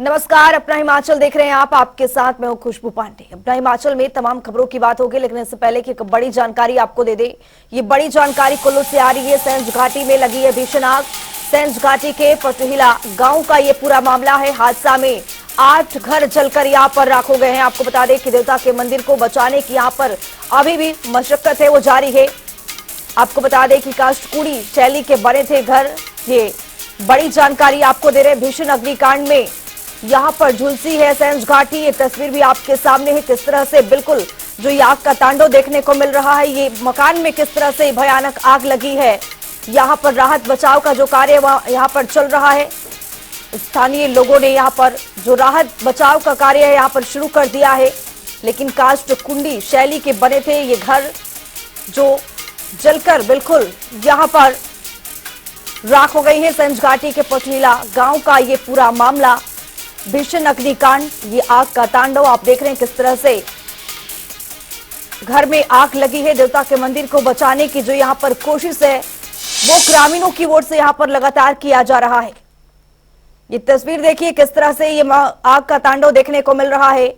नमस्कार, अपना हिमाचल देख रहे हैं आप। आपके साथ मैं हूं खुशबू पांडे। अपना हिमाचल में तमाम खबरों की बात होगी, लेकिन इससे पहले कि एक बड़ी जानकारी आपको दे दे। ये बड़ी जानकारी कुल्लू से आ रही है। सैंज घाटी में लगी है भीषण आग। सैंज घाटी के पटहिला गांव का ये पूरा मामला है। हादसा में 8 घर जलकर यहाँ पर राख हो गए हैं। आपको बता दें कि देवता के मंदिर को बचाने की यहाँ पर अभी भी मशक्कत है, वो जारी है। आपको बता दें कि काष्ठकुड़ी शैली के बने थे घर। ये बड़ी जानकारी आपको दे रहे। भीषण अग्निकांड में यहाँ पर झुलसी है सैंज घाटी। ये तस्वीर भी आपके सामने है, किस तरह से बिल्कुल जो ये आग का तांडव देखने को मिल रहा है। ये मकान में किस तरह से भयानक आग लगी है। यहाँ पर राहत बचाव का जो कार्य यहाँ पर चल रहा है। स्थानीय लोगों ने यहाँ पर जो राहत बचाव का कार्य है यहाँ पर शुरू कर दिया है, लेकिन काष्ठकुंडी शैली के बने थे ये घर जो जलकर बिल्कुल यहाँ पर राख हो गई है। सैंज घाटी के पटहिला गांव का ये पूरा मामला, भीषण अग्निकांड, ये आग का तांडव आप देख रहे हैं किस तरह से घर में आग लगी है। देवता के मंदिर को बचाने की जो यहाँ पर कोशिश है वो ग्रामीणों की ओर से यहाँ पर लगातार किया जा रहा है। ये तस्वीर देखिए किस तरह से ये आग का तांडव देखने को मिल रहा है।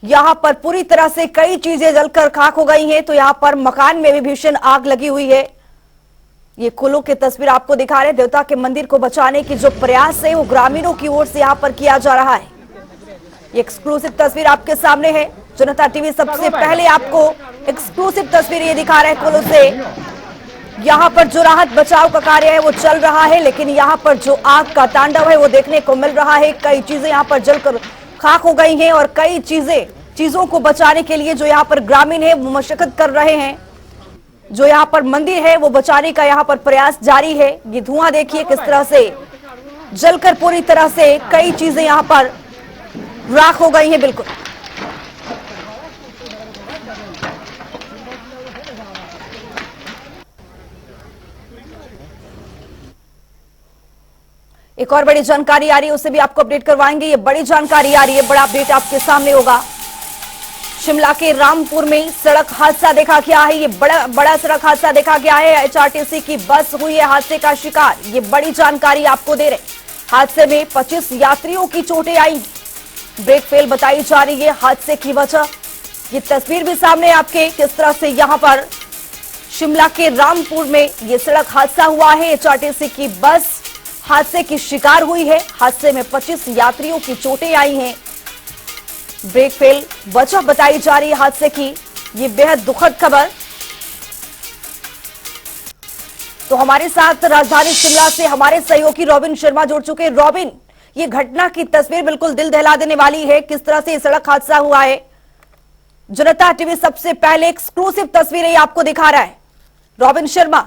यहाँ पर पूरी तरह से कई चीजें जलकर खाक हो गई हैं, तो यहाँ पर मकान में भी भीषण आग लगी हुई है। ये कुल्लू की तस्वीर आपको दिखा रहे। देवता के मंदिर को बचाने की जो प्रयास है वो ग्रामीणों की ओर से यहाँ पर किया जा रहा है। ये एक्सक्लूसिव तस्वीर आपके सामने है। जनता टीवी सबसे पहले आपको एक्सक्लूसिव तस्वीर ये दिखा रहे हैं कुल्लू से। यहाँ पर जो राहत बचाव का कार्य है वो चल रहा है, लेकिन यहाँ पर जो आग का तांडव है वो देखने को मिल रहा है। कई चीजें यहाँ पर जलकर खाक हो गई हैं और कई चीजों को बचाने के लिए जो यहाँ पर ग्रामीण है वो मशक्कत कर रहे हैं। जो यहाँ पर मंदिर है वो बचाने का यहाँ पर प्रयास जारी है। ये धुआं देखिए किस तरह से जलकर पूरी तरह से कई चीजें यहाँ पर राख हो गई हैं। बिल्कुल एक और बड़ी जानकारी आ रही है, उससे भी आपको अपडेट करवाएंगे। ये बड़ी जानकारी आ रही है, बड़ा अपडेट आपके सामने होगा। शिमला के रामपुर में सड़क हादसा देखा गया है। ये बड़ा सड़क हादसा देखा गया है। एचआरटीसी की बस हुई है हादसे का शिकार। ये बड़ी जानकारी आपको दे रहे। हादसे में 25 यात्रियों की चोटें आई। ब्रेक फेल बताई जा रही है हादसे की वजह। ये तस्वीर भी सामने आपके किस तरह से यहाँ पर शिमला के रामपुर में ये सड़क हादसा हुआ है। एचआरटीसी की बस हादसे की शिकार हुई है। हादसे में 25 यात्रियों की चोटें आई हैं। ब्रेक फेल वजह बताई जा रही है हादसे की। ये बेहद दुखद खबर। तो हमारे साथ राजधानी शिमला से हमारे सहयोगी रॉबिन शर्मा जुड़ चुके हैं। रॉबिन, ये घटना की तस्वीर बिल्कुल दिल दहला देने वाली है। किस तरह से ये सड़क हादसा हुआ है, जनता टीवी सबसे पहले एक्सक्लूसिव तस्वीरें आपको दिखा रहा है। रॉबिन शर्मा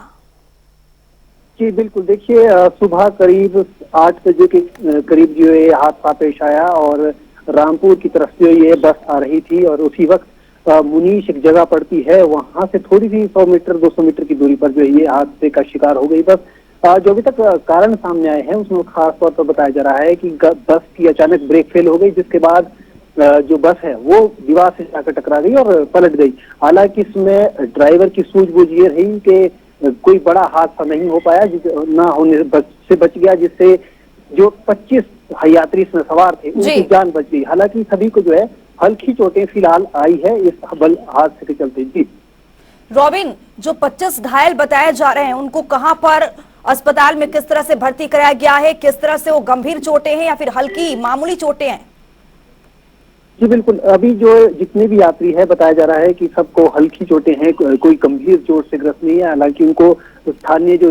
जी बिल्कुल, देखिए सुबह करीब 8 बजे के करीब जो ये हादसा पेश आया और रामपुर की तरफ से ये बस आ रही थी और उसी वक्त मुनीश एक जगह पड़ती है, वहां से थोड़ी सी 100 मीटर 200 मीटर की दूरी पर जो है ये हादसे का शिकार हो गई बस। जो अभी तक कारण सामने आए हैं उसमें खास तौर पर बताया जा रहा है कि बस की अचानक ब्रेक फेल हो गई, जिसके बाद जो बस है वो दीवार से जाकर टकरा गई और पलट गई। हालांकि इसमें ड्राइवर की सूझबूझ ये रही कि कोई बड़ा हादसा नहीं हो पाया, ना होने से बच गया, जिससे जो 25 यात्री इसमें सवार थे उनकी जान बच गई। हालांकि सभी को जो है हल्की चोटें फिलहाल आई है इस हादसे के चलते। जी रॉबिन, जो 25 घायल बताए जा रहे हैं उनको कहां पर अस्पताल में किस तरह से भर्ती कराया गया है? किस तरह से वो गंभीर चोटें हैं या फिर हल्की मामूली चोटें हैं? जी बिल्कुल, अभी जो जितने भी यात्री है बताया जा रहा है कि सबको हल्की चोटें हैं, कोई गंभीर चोट से ग्रस्त नहीं है। हालांकि उनको स्थानीय जो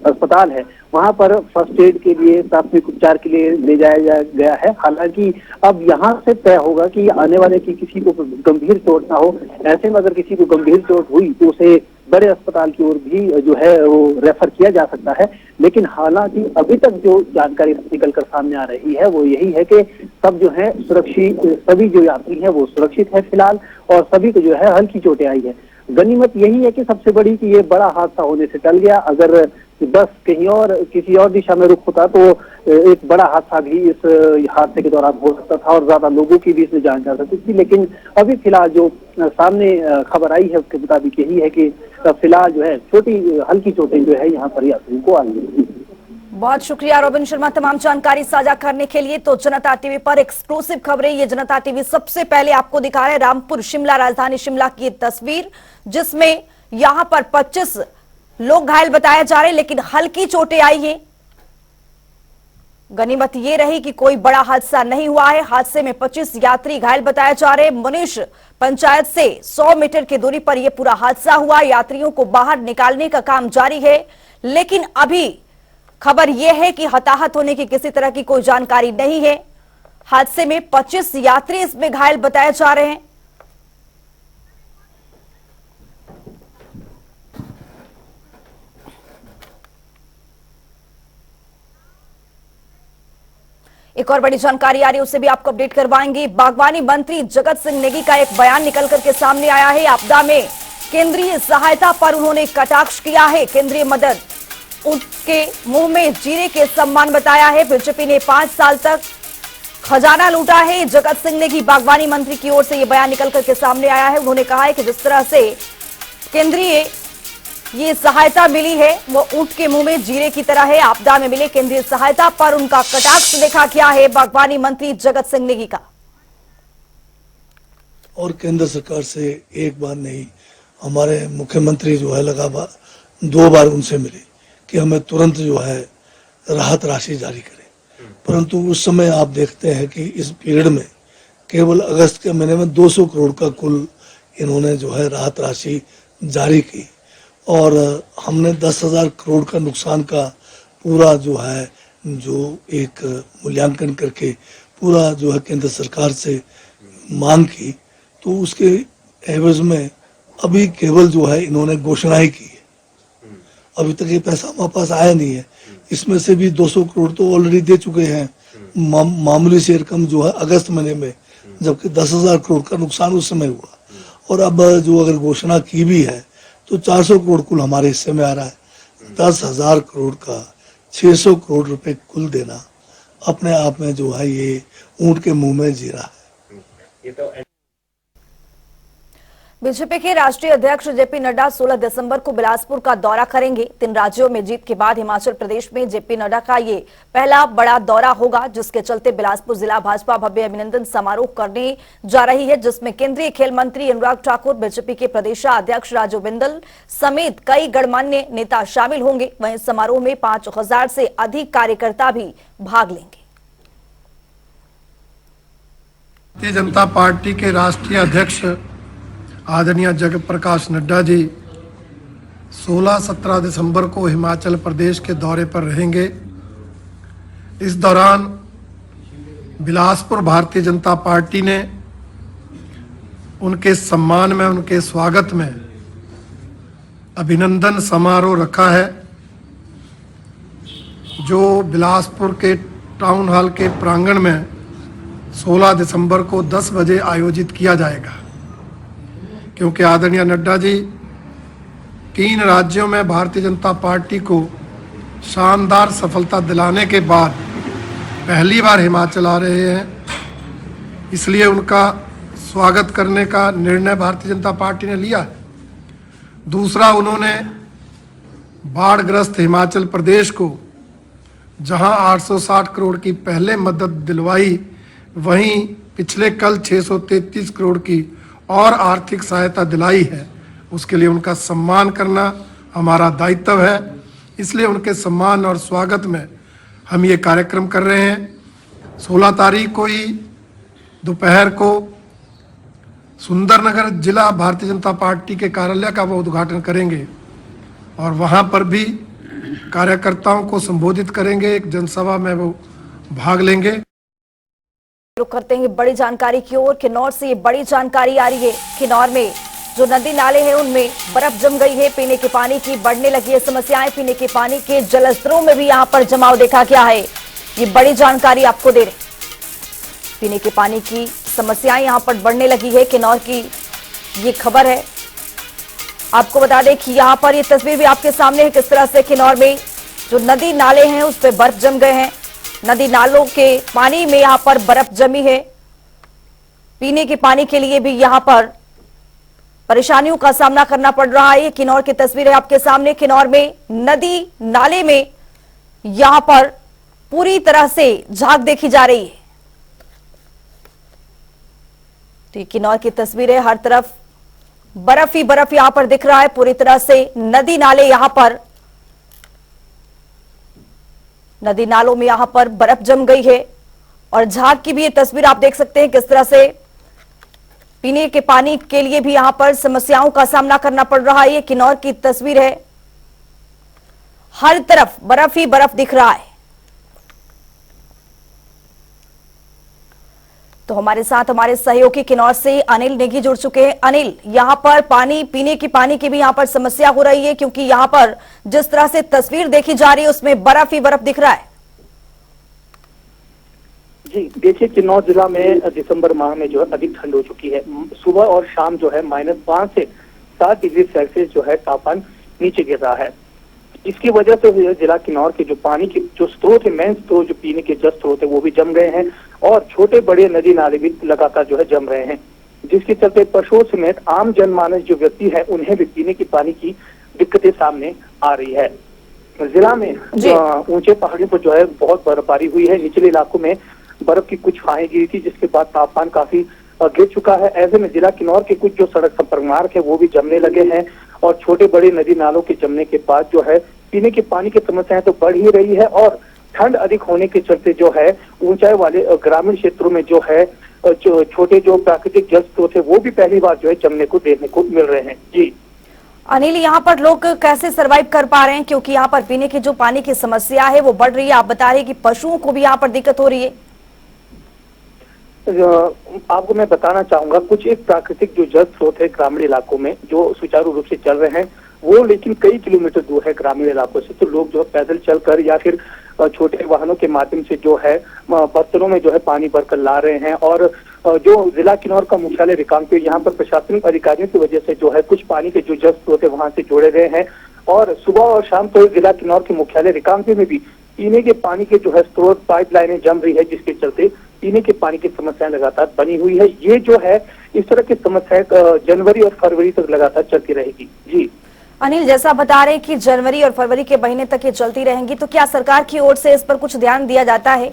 अस्पताल है वहां पर फर्स्ट एड के लिए, प्राथमिक उपचार के लिए ले जाया गया है। हालांकि अब यहां से तय होगा कि आने वाले की किसी को गंभीर चोट ना हो। ऐसे में अगर किसी को गंभीर चोट हुई तो उसे बड़े अस्पताल की ओर भी जो है वो रेफर किया जा सकता है। लेकिन हालांकि अभी तक जो जानकारी निकल कर सामने आ रही है वो यही है कि सब जो है सुरक्षित, सभी जो यात्री हैं वो सुरक्षित है फिलहाल और सभी को जो है हल्की चोटें आई है। गनीमत यही है कि सबसे बड़ी कि ये बड़ा हादसा होने से टल गया। अगर बस कहीं और किसी और दिशा में रुख होता तो एक बड़ा हादसा भी इस हादसे के दौरान हो सकता था और ज्यादा लोगों की भी इसमें जान जा सकती थी। लेकिन अभी फिलहाल जो सामने खबर आई है उसके मुताबिक यही है कि फिलहाल जो है छोटी हल्की चोटें जो है यहाँ पर यात्रियों को आई है। बहुत शुक्रिया रोबिन शर्मा तमाम जानकारी साझा करने के लिए। तो जनता टीवी पर एक्सक्लूसिव खबरें, ये जनता टीवी सबसे पहले आपको दिखा रहा है रामपुर शिमला, राजधानी शिमला की तस्वीर, जिसमें यहां पर 25 लोग घायल बताए जा रहे हैं, लेकिन हल्की चोटें आई है। गनीमत ये रही कि कोई बड़ा हादसा नहीं हुआ है। हादसे में 25 यात्री घायल बताए जा रहे हैं। मुनीश पंचायत से 100 मीटर की दूरी पर यह पूरा हादसा हुआ। यात्रियों को बाहर निकालने का काम जारी है, लेकिन अभी खबर यह है कि हताहत होने की किसी तरह की कोई जानकारी नहीं है। हादसे में 25 यात्री इसमें घायल बताए जा रहे हैं। एक और बड़ी जानकारी आ रही है, उससे भी आपको अपडेट करवाएंगे। बागवानी मंत्री जगत सिंह नेगी का एक बयान निकल करके सामने आया है। आपदा में केंद्रीय सहायता पर उन्होंने कटाक्ष किया है। केंद्रीय मदद उनके मुंह में जीरे के सम्मान बताया है। बीजेपी ने 5 साल तक खजाना लूटा है। जगत सिंह नेगी बागवानी मंत्री की ओर से यह बयान निकल करके सामने आया है। उन्होंने कहा है कि जिस तरह से केंद्रीय ये सहायता मिली है वो ऊंट के मुंह में जीरे की तरह है। आपदा में मिले केंद्रीय सहायता पर उनका कटाक्ष देखा गया है बागवानी मंत्री जगत सिंह नेगी का। और केंद्र सरकार से एक बार नहीं, हमारे मुख्यमंत्री जो है लगातार 2 बार उनसे मिले कि हमें तुरंत जो है राहत राशि जारी करें, परंतु उस समय आप देखते हैं कि इस पीरियड में केवल अगस्त के महीने में 200 करोड़ का कुल इन्होंने जो है राहत राशि जारी की, और हमने 10,000 करोड़ का नुकसान का पूरा जो है जो एक मूल्यांकन करके पूरा जो है केंद्र सरकार से मांग की, तो उसके एवज में अभी केवल जो है इन्होंने घोषणाएं की है। अभी तक ये पैसा हमारे पास आया नहीं है। इसमें से भी 200 करोड़ तो ऑलरेडी दे चुके हैं, मामूली से रकम जो है अगस्त महीने में, जबकि 10,000 करोड़ का नुकसान उस समय हुआ। और अब जो अगर घोषणा की भी है तो 400 करोड़ कुल हमारे हिस्से में आ रहा है। 10,000 करोड़ का 600 करोड़ रुपए कुल देना अपने आप में जो है ये ऊंट के मुंह में जीरा है। बीजेपी के राष्ट्रीय अध्यक्ष जेपी नड्डा 16 दिसंबर को बिलासपुर का दौरा करेंगे। 3 राज्यों में जीत के बाद हिमाचल प्रदेश में जेपी नड्डा का ये पहला बड़ा दौरा होगा, जिसके चलते बिलासपुर जिला भाजपा भव्य अभिनंदन समारोह करने जा रही है, जिसमें केंद्रीय खेल मंत्री अनुराग ठाकुर, बीजेपी के प्रदेशाध्यक्ष राजू बिंदल समेत कई गणमान्य नेता शामिल होंगे। वहीं समारोह में 5,000 से अधिक कार्यकर्ता भी भाग लेंगे। भारतीय जनता पार्टी के राष्ट्रीय अध्यक्ष आदरणीय जगत प्रकाश नड्डा जी 16-17 दिसंबर को हिमाचल प्रदेश के दौरे पर रहेंगे। इस दौरान बिलासपुर भारतीय जनता पार्टी ने उनके सम्मान में, उनके स्वागत में अभिनंदन समारोह रखा है, जो बिलासपुर के टाउन हॉल के प्रांगण में 16 दिसंबर को 10 बजे आयोजित किया जाएगा। क्योंकि आदरणीय नड्डा जी 3 राज्यों में भारतीय जनता पार्टी को शानदार सफलता दिलाने के बाद पहली बार हिमाचल आ रहे हैं, इसलिए उनका स्वागत करने का निर्णय भारतीय जनता पार्टी ने लिया है। दूसरा, उन्होंने बाढ़ग्रस्त हिमाचल प्रदेश को जहां 860 करोड़ की पहले मदद दिलवाई, वहीं पिछले कल 633 करोड़ की और आर्थिक सहायता दिलाई है। उसके लिए उनका सम्मान करना हमारा दायित्व है, इसलिए उनके सम्मान और स्वागत में हम ये कार्यक्रम कर रहे हैं। 16 तारीख को ही दोपहर को सुंदरनगर जिला भारतीय जनता पार्टी के कार्यालय का वो उद्घाटन करेंगे और वहाँ पर भी कार्यकर्ताओं को संबोधित करेंगे। एक जनसभा में वो भाग लेंगे। रुक करते हैं बड़ी जानकारी की ओर। किन्नौर से ये बड़ी जानकारी आ रही है। किन्नौर में जो नदी नाले हैं उनमें बर्फ जम गई है। पीने के पानी की बढ़ने लगी है समस्याएं। पीने के पानी के जलस्तरों में भी यहां पर जमाव देखा गया है। ये बड़ी जानकारी आपको दे रहे। पीने के पानी की समस्याएं यहां पर बढ़ने लगी है। किन्नौर की ये खबर है। आपको बता दें कि यहां पर ये तस्वीर भी आपके सामने है, किस तरह से किन्नौर में जो नदी नाले हैं उस पर बर्फ जम गए हैं। नदी नालों के पानी में यहां पर बर्फ जमी है। पीने के पानी के लिए भी यहां पर परेशानियों का सामना करना पड़ रहा है। किन्नौर की तस्वीर है आपके सामने। किन्नौर में नदी नाले में यहां पर पूरी तरह से झाग देखी जा रही है। तो किन्नौर की तस्वीरें, हर तरफ बर्फ ही बर्फ यहां पर दिख रहा है। पूरी तरह से नदी नाले, यहां पर नदी नालों में यहां पर बर्फ जम गई है और झाग की भी ये तस्वीर आप देख सकते हैं किस तरह से पीने के पानी के लिए भी यहां पर समस्याओं का सामना करना पड़ रहा है। ये किन्नौर की तस्वीर है, हर तरफ बर्फ ही बर्फ दिख रहा है। तो हमारे साथ हमारे सहयोगी किन्नौर से अनिल नेगी जुड़ चुके हैं। अनिल, यहां पर पानी, पीने की पानी की भी यहां पर समस्या हो रही है, क्योंकि यहां पर जिस तरह से तस्वीर देखी जा रही है उसमें बर्फ ही बर्फ दिख रहा है। जी देखिए, किन्नौर जिला में दिसंबर माह में जो है अधिक ठंड हो चुकी है। सुबह और शाम जो है -5 से 7 डिग्री सेल्सियस जो है तापमान नीचे गिर रहा है। इसकी वजह से जिला किन्नौर के जो पानी के जो स्रोत है, मेन स्रोत जो पीने के जल स्रोत है, वो भी जम गए हैं और छोटे बड़े नदी नाले भी लगातार जो है जम रहे हैं, जिसके चलते पशुओं समेत आम जनमानस जो व्यक्ति है उन्हें भी पीने की पानी की दिक्कतें सामने आ रही है। जिला में ऊंचे पहाड़ियों पर जो है बहुत बर्फबारी हुई है। निचले इलाकों में बर्फ की कुछ फाहें गिरी थी, जिसके बाद तापमान काफी गिर चुका है। ऐसे में जिला किन्नौर के कुछ जो सड़क संपर्क मार्ग है वो भी जमने लगे हैं और छोटे बड़े नदी नालों के जमने के बाद जो है पीने के पानी की समस्याएं तो बढ़ ही रही है और ठंड अधिक होने के चलते जो है ऊंचाई वाले ग्रामीण क्षेत्रों में जो है जो छोटे जो प्राकृतिक जल स्रोत है वो भी पहली बार जो है जमने को देखने को मिल रहे हैं। जी अनिल, यहाँ पर लोग कैसे सरवाइव कर पा रहे हैं, क्योंकि यहाँ पर पीने की जो पानी की समस्या है वो बढ़ रही है। आप बता रहे हैं कि पशुओं को भी यहाँ पर दिक्कत हो रही है। आपको मैं बताना चाहूंगा, कुछ एक प्राकृतिक जो जल स्रोत है ग्रामीण इलाकों में जो सुचारू रूप से चल रहे हैं वो लेकिन कई किलोमीटर दूर है ग्रामीण इलाकों से। तो लोग जो पैदल चलकर या फिर छोटे वाहनों के माध्यम से जो है बर्तनों में जो है पानी भरकर ला रहे हैं। और जो जिला किन्नौर का मुख्यालय रिकांगपिओ, यहाँ पर प्रशासनिक अधिकारियों की वजह से जो है कुछ पानी के जो जल स्रोत है वहां से जोड़े गए हैं और सुबह और शाम को जिला किन्नौर के मुख्यालय रिकांगपिओ में भी पीने के पानी के जो है स्रोत पाइपलाइनें जम रही है, जिसके चलते पीने के पानी की समस्याएं लगातार बनी हुई है। ये जो है इस तरह की समस्याएं जनवरी और फरवरी तक लगातार चलती रहेगी। जी अनिल, जैसा बता रहे हैं कि जनवरी और फरवरी के महीने तक ये चलती रहेंगी, तो क्या सरकार की ओर से इस पर कुछ ध्यान दिया जाता है?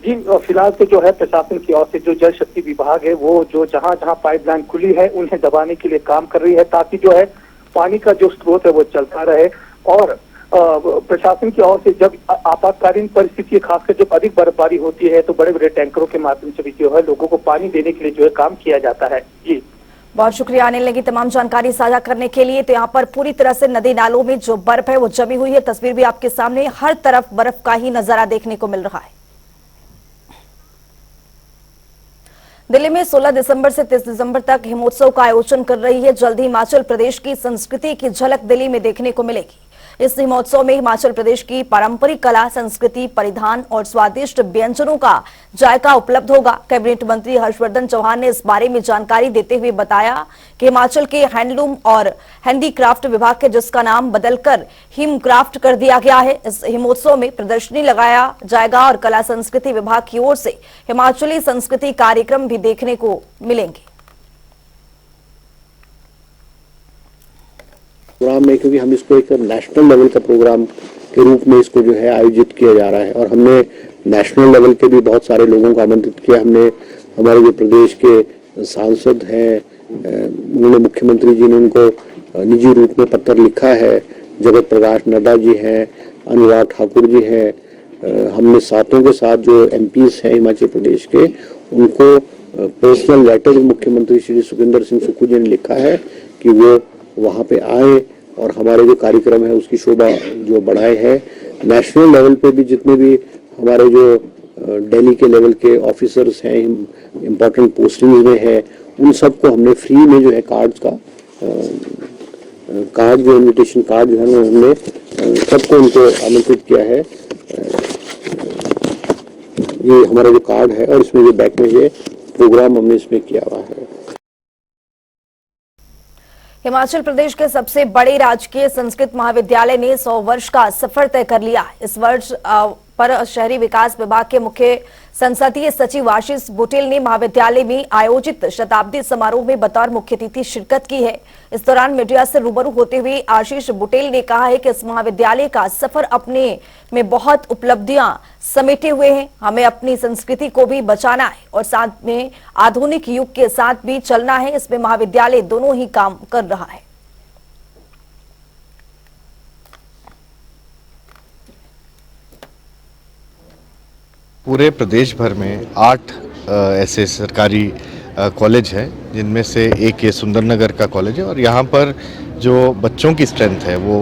जी फिलहाल से जो है प्रशासन की ओर से जो जल शक्ति विभाग है वो जो जहां जहां पाइपलाइन खुली है उन्हें दबाने के लिए काम कर रही है, ताकि जो है पानी का जो स्रोत है वो चलता रहे। और प्रशासन की ओर से जब आपातकालीन परिस्थिति, खासकर जब अधिक बर्फबारी होती है, तो बड़े बड़े टैंकरों के माध्यम से भी जो है लोगों को पानी देने के लिए जो है काम किया जाता है। जी बहुत शुक्रिया अनिल नेगी तमाम जानकारी साझा करने के लिए। तो यहाँ पर पूरी तरह से नदी नालों में जो बर्फ है वो जमी हुई है। तस्वीर भी आपके सामने, हर तरफ बर्फ का ही नजारा देखने को मिल रहा है। दिल्ली में 16 दिसंबर से 30 दिसंबर तक हिमोत्सव का आयोजन कर रही है। जल्द ही हिमाचल प्रदेश की संस्कृति की झलक दिल्ली में देखने को मिलेगी। इस हिमोत्सव में हिमाचल प्रदेश की पारंपरिक कला, संस्कृति, परिधान और स्वादिष्ट व्यंजनों का जायका उपलब्ध होगा। कैबिनेट मंत्री हर्षवर्धन चौहान ने इस बारे में जानकारी देते हुए बताया कि हिमाचल के हैंडलूम और हैंडीक्राफ्ट विभाग के जिसका नाम बदलकर हिमक्राफ्ट कर दिया गया है, इस हिमोत्सव में प्रदर्शनी लगाया जाएगा और कला संस्कृति विभाग की ओर से हिमाचली संस्कृति कार्यक्रम भी देखने को मिलेंगे। प्रोग्राम में, क्योंकि हम इसको एक नेशनल लेवल का प्रोग्राम के रूप में इसको जो है आयोजित किया जा रहा है और हमने नेशनल लेवल के भी बहुत सारे लोगों को आमंत्रित किया। हमने हमारे जो प्रदेश के सांसद हैं, उन्होंने मुख्यमंत्री जी ने उनको निजी रूप में पत्र लिखा है। जगत प्रकाश नड्डा जी हैं, अनुराग ठाकुर जी हैं, हमने सातों के साथ जो एमपीज हैं हिमाचल प्रदेश के, उनको पर्सनल लेटर मुख्यमंत्री श्री सुखविंदर सिंह सुक्खू जी ने लिखा है कि वो वहाँ पे आए और हमारे जो कार्यक्रम है उसकी शोभा जो बढ़ाए है। नेशनल लेवल पे भी जितने भी हमारे जो दिल्ली के लेवल के ऑफिसर्स हैं, इम्पोर्टेंट पोस्टिंग्स में हैं, उन सबको हमने फ्री में जो है कार्ड जो इन्विटेशन कार्ड जो है हमने सबको उनको आमंत्रित किया है। ये हमारा जो कार्ड है और इसमें जो बैक में ये प्रोग्राम हमने इसमें किया हुआ है। हिमाचल प्रदेश के सबसे बड़े राजकीय संस्कृत महाविद्यालय ने 100 वर्ष का सफर तय कर लिया। इस वर्ष पर शहरी विकास विभाग के मुख्य संसदीय सचिव आशीष बुटेल ने महाविद्यालय में आयोजित शताब्दी समारोह में बतौर मुख्य अतिथि शिरकत की है। इस दौरान मीडिया से रूबरू होते हुए आशीष बुटेल ने कहा है कि इस महाविद्यालय का सफर अपने में बहुत उपलब्धियां समेटे हुए हैं। हमें अपनी संस्कृति को भी बचाना है और साथ में आधुनिक युग के साथ भी चलना है। इसमें महाविद्यालय दोनों ही काम कर रहा है। पूरे प्रदेश भर में 8 ऐसे सरकारी कॉलेज हैं, जिनमें से एक ये सुंदरनगर का कॉलेज है और यहाँ पर जो बच्चों की स्ट्रेंथ है वो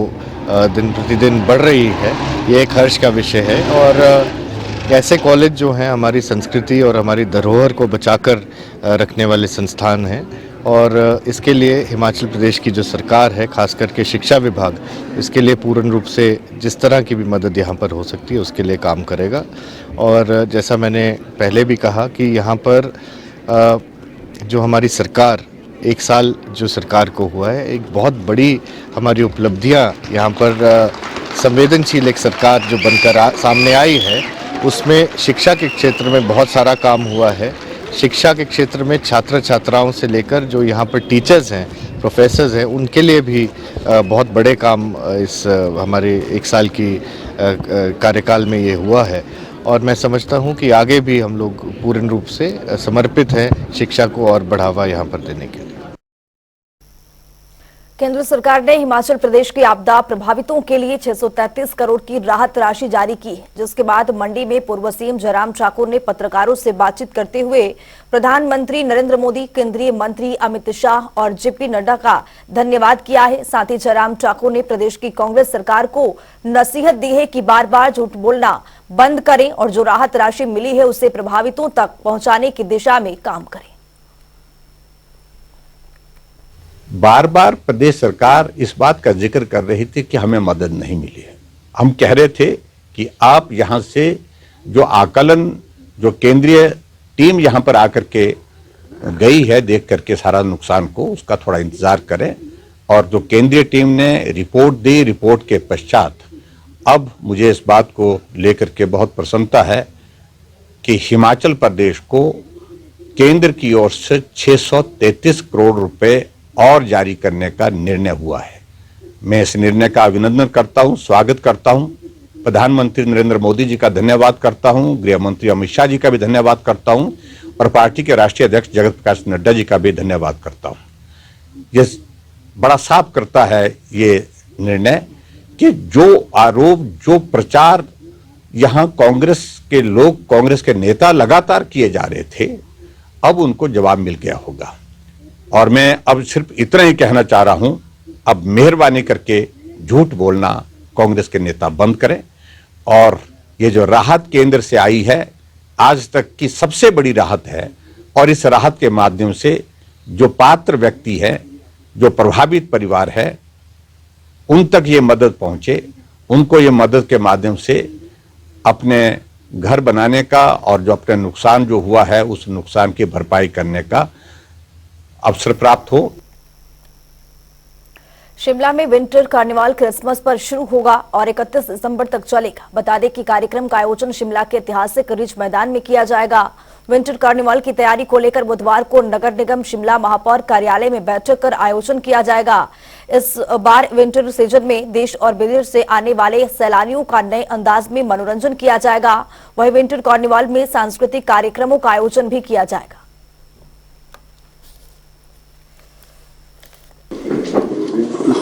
दिन प्रतिदिन बढ़ रही है। ये एक हर्ष का विषय है और ऐसे कॉलेज जो हैं हमारी संस्कृति और हमारी धरोहर को बचाकर रखने वाले संस्थान हैं और इसके लिए हिमाचल प्रदेश की जो सरकार है, खास करके शिक्षा विभाग, इसके लिए पूर्ण रूप से जिस तरह की भी मदद यहाँ पर हो सकती है उसके लिए काम करेगा। और जैसा मैंने पहले भी कहा कि यहाँ पर जो हमारी सरकार, एक साल जो सरकार को हुआ है, एक बहुत बड़ी हमारी उपलब्धियाँ यहाँ पर संवेदनशील एक सरकार जो बनकर सामने आई है, उसमें शिक्षा के क्षेत्र में बहुत सारा काम हुआ है। शिक्षा के क्षेत्र में छात्र छात्राओं से लेकर जो यहाँ पर टीचर्स हैं, प्रोफेसर्स हैं, उनके लिए भी बहुत बड़े काम इस हमारे एक साल की कार्यकाल में ये हुआ है और मैं समझता हूँ कि आगे भी हम लोग पूर्ण रूप से समर्पित हैं शिक्षा को और बढ़ावा यहाँ पर देने के लिए। केंद्र सरकार ने हिमाचल प्रदेश के आपदा प्रभावितों के लिए 633 करोड़ की राहत राशि जारी की है, जिसके बाद मंडी में पूर्व सीएम जयराम ठाकुर ने पत्रकारों से बातचीत करते हुए प्रधानमंत्री नरेंद्र मोदी, केंद्रीय मंत्री अमित शाह और जेपी नड्डा का धन्यवाद किया है। साथ ही जयराम ठाकुर ने प्रदेश की कांग्रेस सरकार को नसीहत दी है कि बार बार झूठ बोलना बंद करें और जो राहत राशि मिली है उसे प्रभावितों तक पहुंचाने की दिशा में काम करें। बार बार प्रदेश सरकार इस बात का जिक्र कर रही थी कि हमें मदद नहीं मिली है। हम कह रहे थे कि आप यहां से जो आकलन, जो केंद्रीय टीम यहां पर आकर के गई है देख करके सारा नुकसान को, उसका थोड़ा इंतजार करें और जो केंद्रीय टीम ने रिपोर्ट दी, रिपोर्ट के पश्चात अब मुझे इस बात को लेकर के बहुत प्रसन्नता है कि हिमाचल प्रदेश को केंद्र की ओर से 633 करोड़ रुपए और जारी करने का निर्णय हुआ है। मैं इस निर्णय का अभिनंदन करता हूं, स्वागत करता हूं। प्रधानमंत्री नरेंद्र मोदी जी का धन्यवाद करता हूं, गृह मंत्री अमित शाह जी का भी धन्यवाद करता हूं और पार्टी के राष्ट्रीय अध्यक्ष जगत प्रकाश नड्डा जी का भी धन्यवाद करता हूं। ये बड़ा साफ करता है ये निर्णय कि जो आरोप, जो प्रचार यहां कांग्रेस के लोग, कांग्रेस के नेता लगातार किए जा रहे थे, अब उनको जवाब मिल गया होगा। और मैं अब सिर्फ इतना ही कहना चाह रहा हूं, अब मेहरबानी करके झूठ बोलना कांग्रेस के नेता बंद करें और ये जो राहत केंद्र से आई है, आज तक की सबसे बड़ी राहत है और इस राहत के माध्यम से जो पात्र व्यक्ति है, जो प्रभावित परिवार है, उन तक ये मदद पहुंचे, उनको ये मदद के माध्यम से अपने घर बनाने का और जो अपने नुकसान जो हुआ है उस नुकसान की भरपाई करने का अवसर प्राप्त हो। शिमला में विंटर कार्निवाल क्रिसमस पर शुरू होगा और 31 दिसंबर तक चलेगा। बता दें कि कार्यक्रम का आयोजन शिमला के ऐतिहासिक रिज मैदान में किया जाएगा। विंटर कार्निवाल की तैयारी को लेकर बुधवार को नगर निगम शिमला महापौर कार्यालय में बैठक कर आयोजन किया जाएगा। इस बार विंटर सीजन में देश और विदेश से आने वाले सैलानियों का नए अंदाज में मनोरंजन किया जाएगा। वहीं विंटर कार्निवाल में सांस्कृतिक कार्यक्रमों का आयोजन भी किया जाएगा।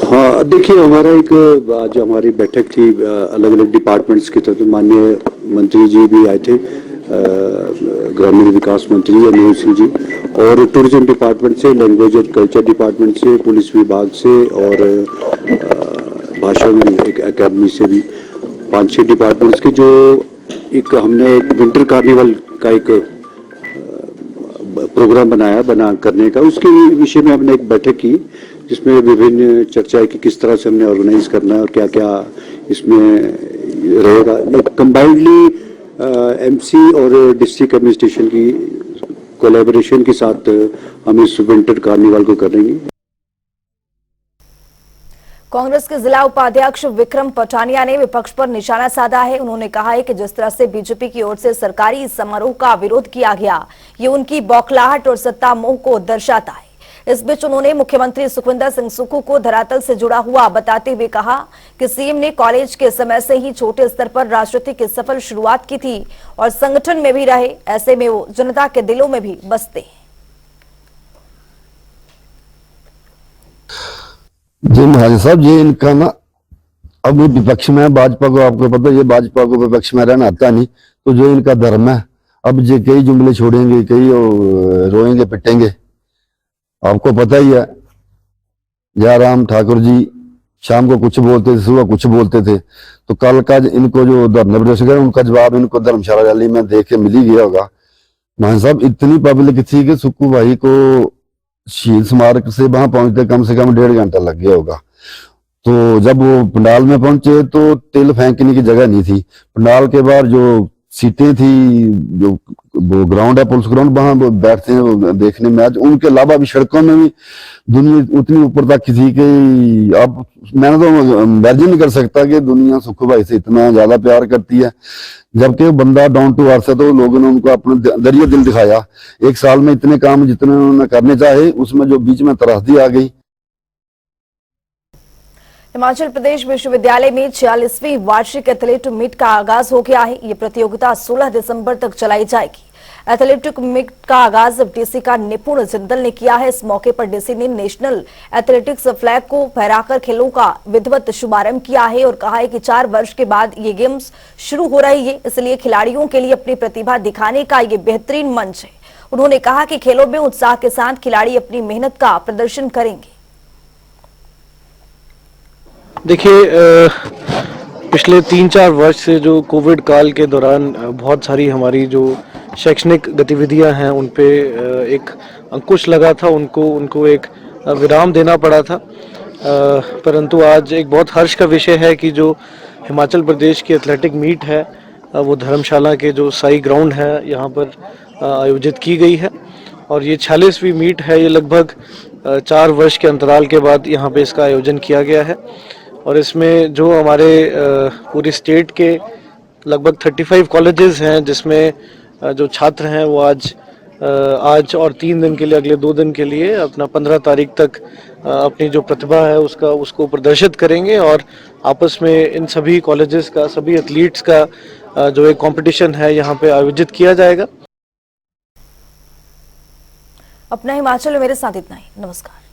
हाँ, देखिए, हमारा एक आज हमारी बैठक थी, अलग अलग डिपार्टमेंट्स की तरफ माननीय मंत्री जी भी आए थे, ग्रामीण विकास मंत्री मनोहर सिंह जी, और टूरिज्म डिपार्टमेंट से, लैंग्वेज और कल्चर डिपार्टमेंट से, पुलिस विभाग से और भाषा में एक अकेडमी से भी 5-6 डिपार्टमेंट्स की जो एक हमने एक विंटर कार्निवल का एक प्रोग्राम बना करने का, उसके विषय में हमने एक बैठक की जिसमें विभिन्न चर्चा है कि किस तरह से हमने ऑर्गेनाइज करना है और क्या क्या इसमें रहेगा। कंबाइंडली एमसी और डिस्ट्रिक्ट एडमिनिस्ट्रेशन की कोलैबोरेशन के साथ हम इस विंटर कार्निवल को करेंगे। कांग्रेस के जिला उपाध्यक्ष विक्रम पटानिया ने विपक्ष पर निशाना साधा है। उन्होंने कहा है कि जिस तरह से बीजेपी की ओर से सरकारी समारोह का विरोध किया गया, ये उनकी बौखलाहट और सत्ता मोह को दर्शाता है। इस बीच उन्होंने मुख्यमंत्री सुखविंदर सिंह सुक्खू को धरातल से जुड़ा हुआ बताते हुए कहा कि सीएम ने कॉलेज के समय से ही छोटे स्तर पर राजनीति की सफल शुरुआत की थी और संगठन में भी रहे, ऐसे में वो जनता के दिलों में भी बसते हैं। जी महाराज साहब, ये इनका ना अब विपक्ष में है भाजपा को, आपको पता है ये भाजपा को विपक्ष में रहना आता नहीं, तो जो इनका धर्म है अब ये कई जुमले छोड़ेंगे, कई रोएंगे पिटेंगे। आपको पता ही है जयराम ठाकुर जी शाम को कुछ बोलते थे, सुबह कुछ बोलते थे, तो कल का इनको जो धरने प्रदर्शन कर उनका जवाब इनको धर्मशाला रैली में देख के मिल ही गया होगा। महाराज साहब इतनी पब्लिक थी कि सुक्खू भाई को शहीद स्मारक से वहां पहुंचते कम से कम 1.5 घंटा लग गया होगा। तो जब वो पंडाल में पहुंचे तो तिल फेंकने की जगह नहीं थी। पंडाल के बाहर जो सीटें थी, जो वो ग्राउंड है पुलिस ग्राउंड, वहां बैठते हैं देखने मैच। उनके अलावा भी सड़कों में भी दुनिया उतनी ऊपर तक थी कि अब मैंने तो इमेजिन नहीं कर सकता कि दुनिया सुक्खू भाई से इतना ज्यादा प्यार करती है। जबकि वो बंदा डाउन टू अर्थ है, तो लोगों ने उनको अपना दरिया दिल दिखाया। एक साल में इतने काम जितने उन्होंने करने चाहे, उसमें जो बीच में त्रासदी आ गई। हिमाचल प्रदेश विश्वविद्यालय में 46वीं वार्षिक एथलेटिक मीट का आगाज हो गया है। ये प्रतियोगिता 16 दिसंबर तक चलाई जाएगी। एथलेटिक मीट का आगाज डीसी का निपुण जिंदल ने किया है। इस मौके पर डीसी ने नेशनल एथलेटिक्स फ्लैग को फहराकर खेलों का विधिवत शुभारंभ किया है और कहा है कि 4 वर्ष के बाद ये गेम्स शुरू हो रही है, इसलिए खिलाड़ियों के लिए अपनी प्रतिभा दिखाने का ये बेहतरीन मंच है। उन्होंने कहा कि खेलों में उत्साह के साथ खिलाड़ी अपनी मेहनत का प्रदर्शन करेंगे। देखिए, पिछले 3-4 वर्ष से जो कोविड काल के दौरान बहुत सारी हमारी जो शैक्षणिक गतिविधियां हैं उन पे एक अंकुश लगा था, उनको एक विराम देना पड़ा था। परंतु आज एक बहुत हर्ष का विषय है कि जो हिमाचल प्रदेश की एथलेटिक मीट है वो धर्मशाला के जो साई ग्राउंड है यहाँ पर आयोजित की गई है और ये 46वीं मीट है। ये लगभग 4 वर्ष के अंतराल के बाद यहाँ पे इसका आयोजन किया गया है और इसमें जो हमारे पूरी स्टेट के लगभग 35 कॉलेजेस हैं, जिसमें जो छात्र हैं वो आज और 3 दिन के लिए, अगले 2 दिन के लिए अपना 15 तारीख तक अपनी जो प्रतिभा है उसको प्रदर्शित करेंगे और आपस में इन सभी कॉलेजेस का, सभी एथलीट्स का जो एक कंपटीशन है यहाँ पे आयोजित किया जाएगा। अपना हिमाचल में मेरे साथ इतना ही। नमस्कार।